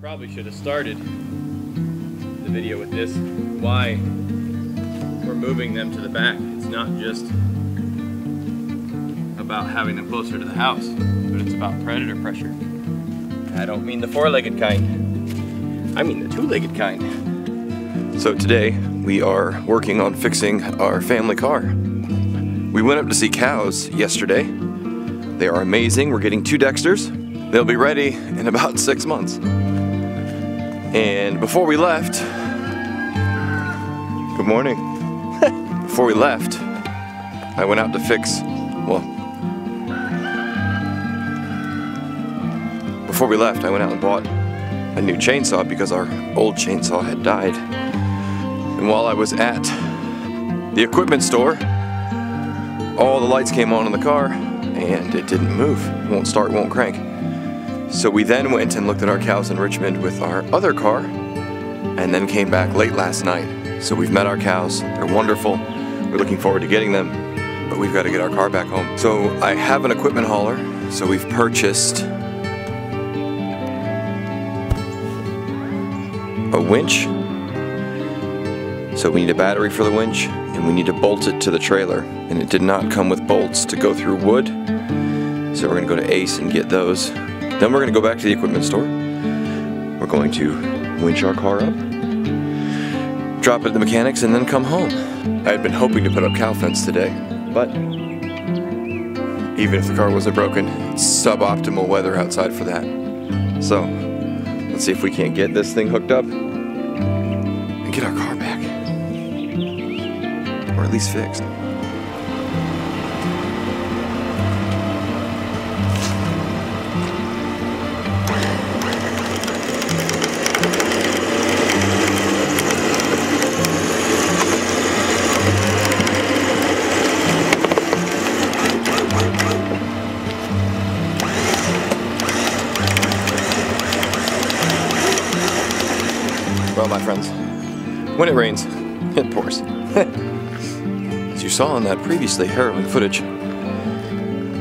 Probably should have started the video with this, why we're moving them to the back. It's not just about having them closer to the house, but it's about predator pressure. I don't mean the four-legged kind, I mean the two-legged kind. So today we are working on fixing our family car. We went up to see cows yesterday. They are amazing. We're getting 2 Dexters. They'll be ready in about 6 months. And before we left, good morning. Before we left, I went out to fix, before we left, I went out and bought a new chainsaw because our old chainsaw had died. And while I was at the equipment store, all the lights came on in the car and it didn't move. It won't start, won't crank. So we then went and looked at our cows in Richmond with our other car and then came back late last night. So we've met our cows. They're wonderful. We're looking forward to getting them, but we've got to get our car back home. So I have an equipment hauler. So we've purchased a winch. So we need a battery for the winch and we need to bolt it to the trailer. And it did not come with bolts to go through wood. So we're gonna go to Ace and get those. Then we're gonna go back to the equipment store. We're going to winch our car up, drop it at the mechanics, and then come home. I had been hoping to put up cow fence today, but even if the car wasn't broken, it's suboptimal weather outside for that. So let's see if we can't get this thing hooked up and get our car back, or at least fixed. Well, my friends, when it rains, it pours. As you saw in that previously harrowing footage,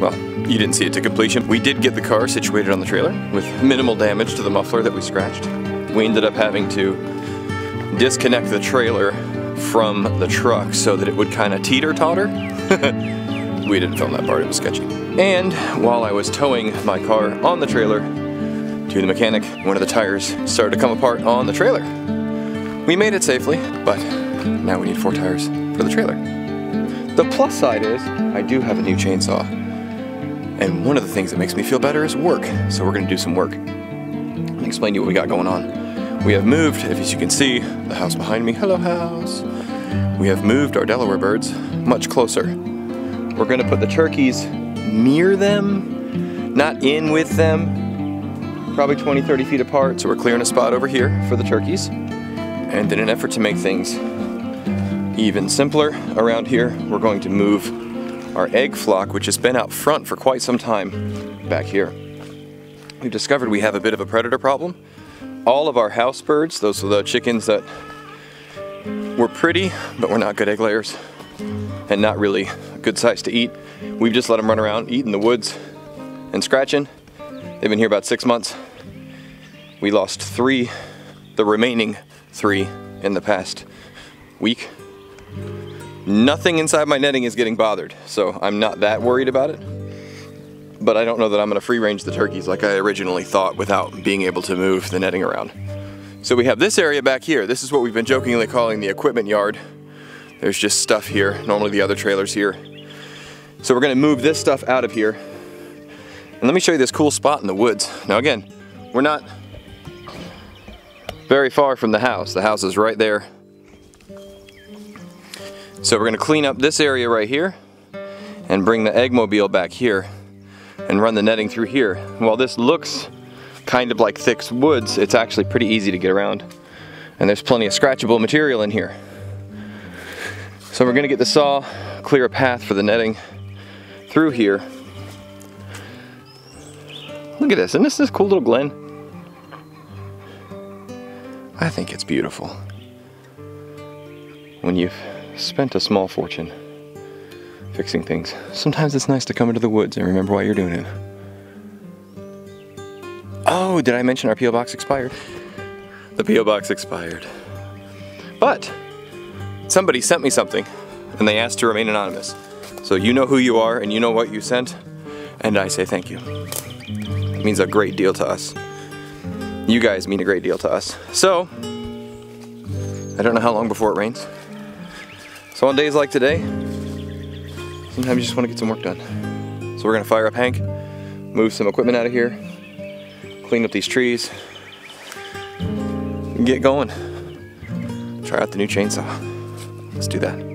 well, you didn't see it to completion. We did get the car situated on the trailer with minimal damage to the muffler that we scratched. We ended up having to disconnect the trailer from the truck so that it would kind of teeter-totter. We didn't film that part, it was sketchy. And while I was towing my car on the trailer to the mechanic, one of the tires started to come apart on the trailer. We made it safely, but now we need 4 tires for the trailer. The plus side is, I do have a new chainsaw. And one of the things that makes me feel better is work. So we're gonna do some work. Let me explain to you what we got going on. We have moved, as you can see, the house behind me, hello house. We have moved our Delaware birds much closer. We're gonna put the turkeys near them, not in with them. Probably 20-30 feet apart, so we're clearing a spot over here for the turkeys. And in an effort to make things even simpler around here, we're going to move our egg flock, which has been out front for quite some time, back here. We've discovered we have a bit of a predator problem. All of our house birds, those are the chickens that were pretty, but were not good egg layers, and not really a good size to eat, we've just let them run around, eat in the woods, and scratching. They've been here about 6 months. We lost 3, the remaining 3 in the past week. Nothing inside my netting is getting bothered, so I'm not that worried about it. But I don't know that I'm gonna free range the turkeys like I originally thought without being able to move the netting around. So we have this area back here. This is what we've been jokingly calling the equipment yard. There's just stuff here, normally the other trailer's here. So we're gonna move this stuff out of here. And let me show you this cool spot in the woods. Now again, we're not very far from the house. The house is right there. So we're gonna clean up this area right here and bring the eggmobile back here and run the netting through here. While this looks kind of like thick woods, it's actually pretty easy to get around. And there's plenty of scratchable material in here. So we're gonna get the saw, clear a path for the netting through here. Look at this, isn't this cool little glen? I think it's beautiful. When you've spent a small fortune fixing things, sometimes it's nice to come into the woods and remember why you're doing it. Oh, Oh, did I mention our P.O. box expired? The P.O. box expired. But somebody sent me something and they asked to remain anonymous. So you know who you are and you know what you sent, and I say thank you. It means a great deal to us. You guys mean a great deal to us. So, I don't know how long before it rains. So on days like today, sometimes you just want to get some work done. So we're gonna fire up Hank, move some equipment out of here, clean up these trees, and get going. Try out the new chainsaw. Let's do that.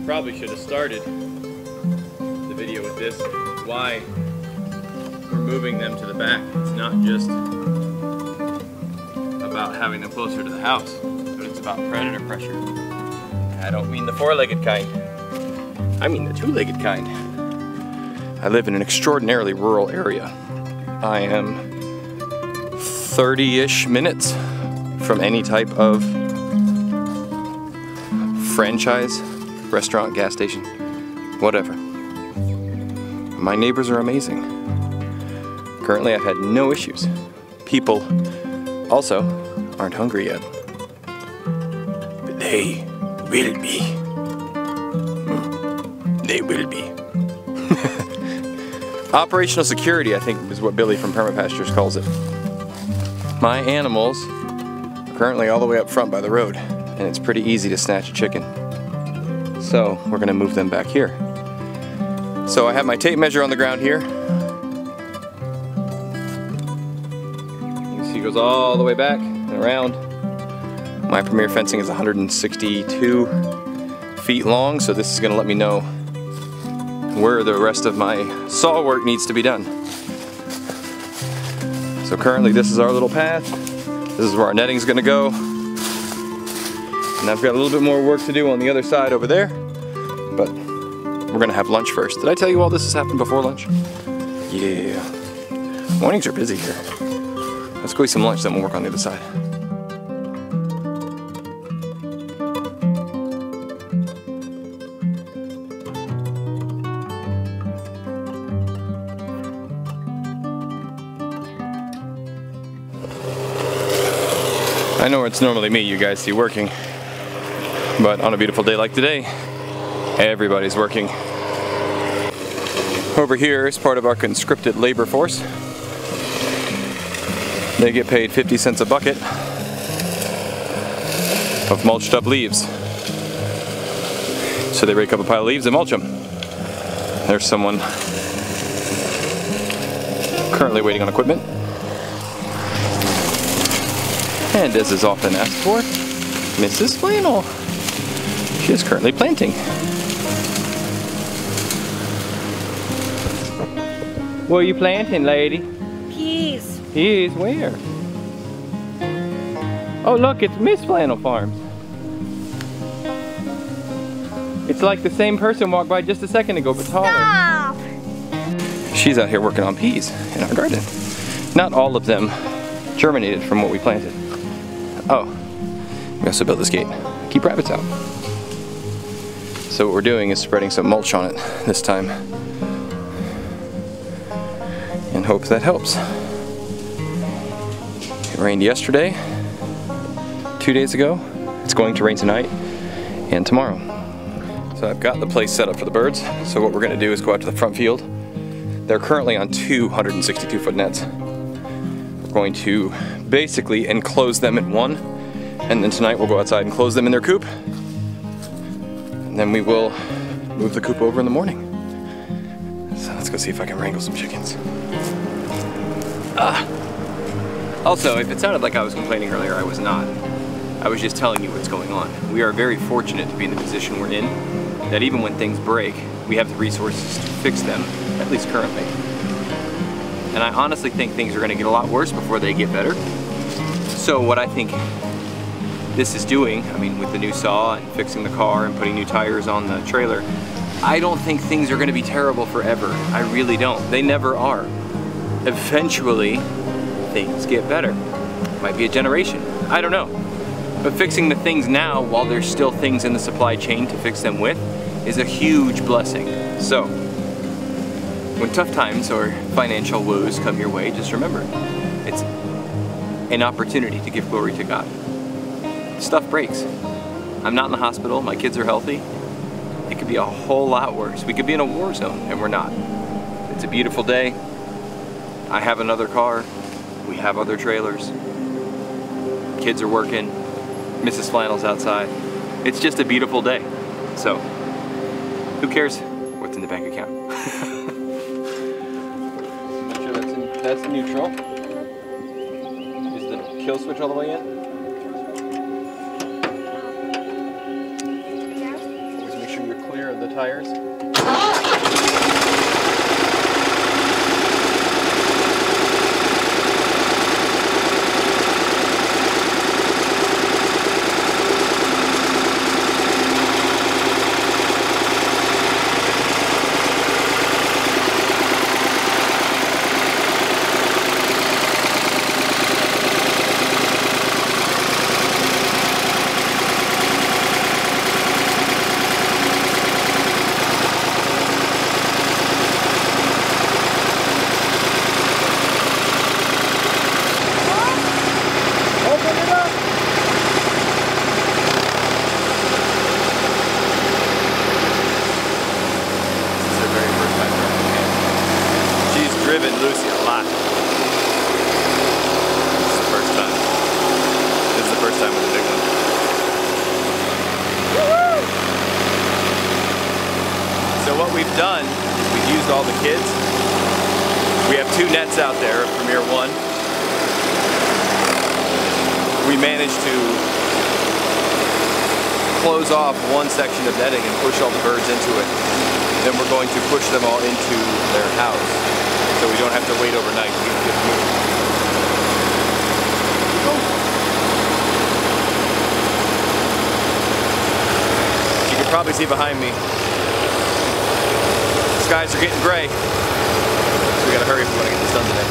Probably should have started the video with this, why we're moving them to the back. It's not just about having them closer to the house, but it's about predator pressure. I don't mean the four-legged kind, I mean the two-legged kind. I live in an extraordinarily rural area. I am 30-ish minutes from any type of franchise, restaurant, gas station, whatever. My neighbors are amazing. Currently I've had no issues. People also aren't hungry yet. But they will be. They will be. Operational security, I think, is what Billy from Permapastures calls it. My animals are currently all the way up front by the road, and it's pretty easy to snatch a chicken. So we're gonna move them back here. So I have my tape measure on the ground here. You can see it goes all the way back and around. My Premier fencing is 162 feet long, so this is gonna let me know where the rest of my saw work needs to be done. So currently this is our little path. This is where our netting's gonna go. And I've got a little bit more work to do on the other side over there, but we're gonna have lunch first. Did I tell you all this has happened before lunch? Yeah. Mornings are busy here. Let's go eat some lunch, then we'll work on the other side. I know it's normally me you guys see working, but on a beautiful day like today, everybody's working. Over here is part of our conscripted labor force. They get paid 50 cents a bucket of mulched up leaves. So they rake up a pile of leaves and mulch them. There's someone currently waiting on equipment. And as is often asked for, Mrs. Flannel. She is currently planting. What are you planting, lady? Peas. Peas? Where? Oh look, it's Miss Flannel Farms. It's like the same person walked by just a second ago, but taller. Stop! She's out here working on peas in our garden. Not all of them germinated from what we planted. Oh, we also built this gate. Keep rabbits out. So what we're doing is spreading some mulch on it this time, and hope that helps. It rained yesterday, 2 days ago. It's going to rain tonight and tomorrow. So I've got the place set up for the birds. So what we're gonna do is go out to the front field. They're currently on 262-foot nets. We're going to basically enclose them in one, and then tonight we'll go outside and close them in their coop. And then we will move the coop over in the morning. So let's go see if I can wrangle some chickens. Also, if it sounded like I was complaining earlier, I was not. I was just telling you what's going on. We are very fortunate to be in the position we're in, that even when things break, we have the resources to fix them, at least currently. And I honestly think things are gonna get a lot worse before they get better. So what I think this is doing, I mean, with the new saw and fixing the car and putting new tires on the trailer, I don't think things are gonna be terrible forever. I really don't. They never are. Eventually, things get better. Might be a generation, I don't know. But fixing the things now while there's still things in the supply chain to fix them with is a huge blessing. So, when tough times or financial woes come your way, just remember, it's an opportunity to give glory to God. Stuff breaks. I'm not in the hospital, my kids are healthy. It could be a whole lot worse. We could be in a war zone, and we're not. It's a beautiful day. I have another car. We have other trailers. Kids are working. Mrs. Flannel's outside. It's just a beautiful day. So, who cares what's in the bank account? Make sure that's in neutral. Is the kill switch all the way in? Always make sure you're clear of the tires. Driven Lucy a lot. This is the first time. This is the first time with the big one. Woo-hoo! So what we've done is we've used all the kids. We have 2 nets out there of Premier 1. We managed to close off one section of netting and push all the birds into it. Then we're going to push them all into their house. So we don't have to wait overnight. We can just move. You can probably see behind me, the skies are getting gray. So we gotta hurry if we want to get this done today.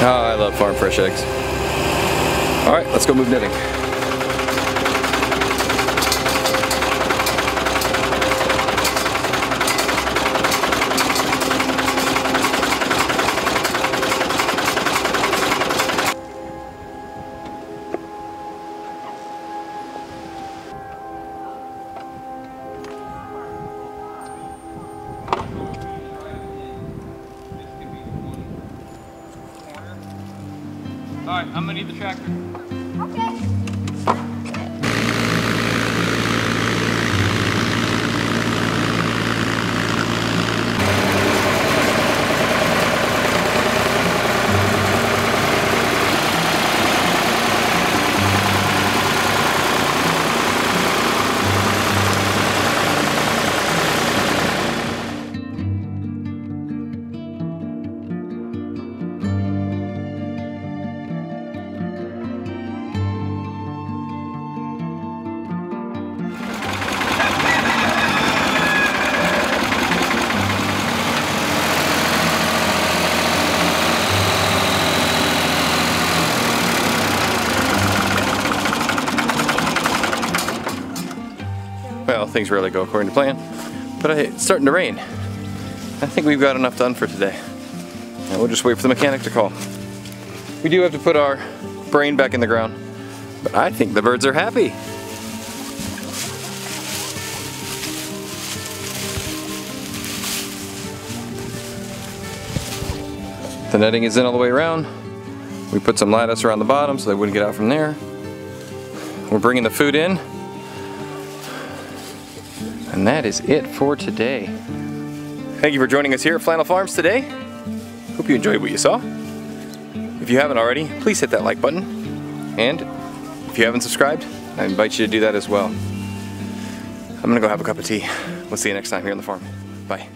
Oh, I love farm fresh eggs. All right, let's go move netting. All right, I'm gonna need the tractor. Okay. Well, things rarely go according to plan, but it's starting to rain. I think we've got enough done for today. And we'll just wait for the mechanic to call. We do have to put our brain back in the ground, but I think the birds are happy. The netting is in all the way around. We put some lattice around the bottom so they wouldn't get out from there. We're bringing the food in. And that is it for today. Thank you for joining us here at Flannel Farms today. Hope you enjoyed what you saw. If you haven't already, please hit that like button. And if you haven't subscribed, I invite you to do that as well. I'm gonna go have a cup of tea. We'll see you next time here on the farm. Bye.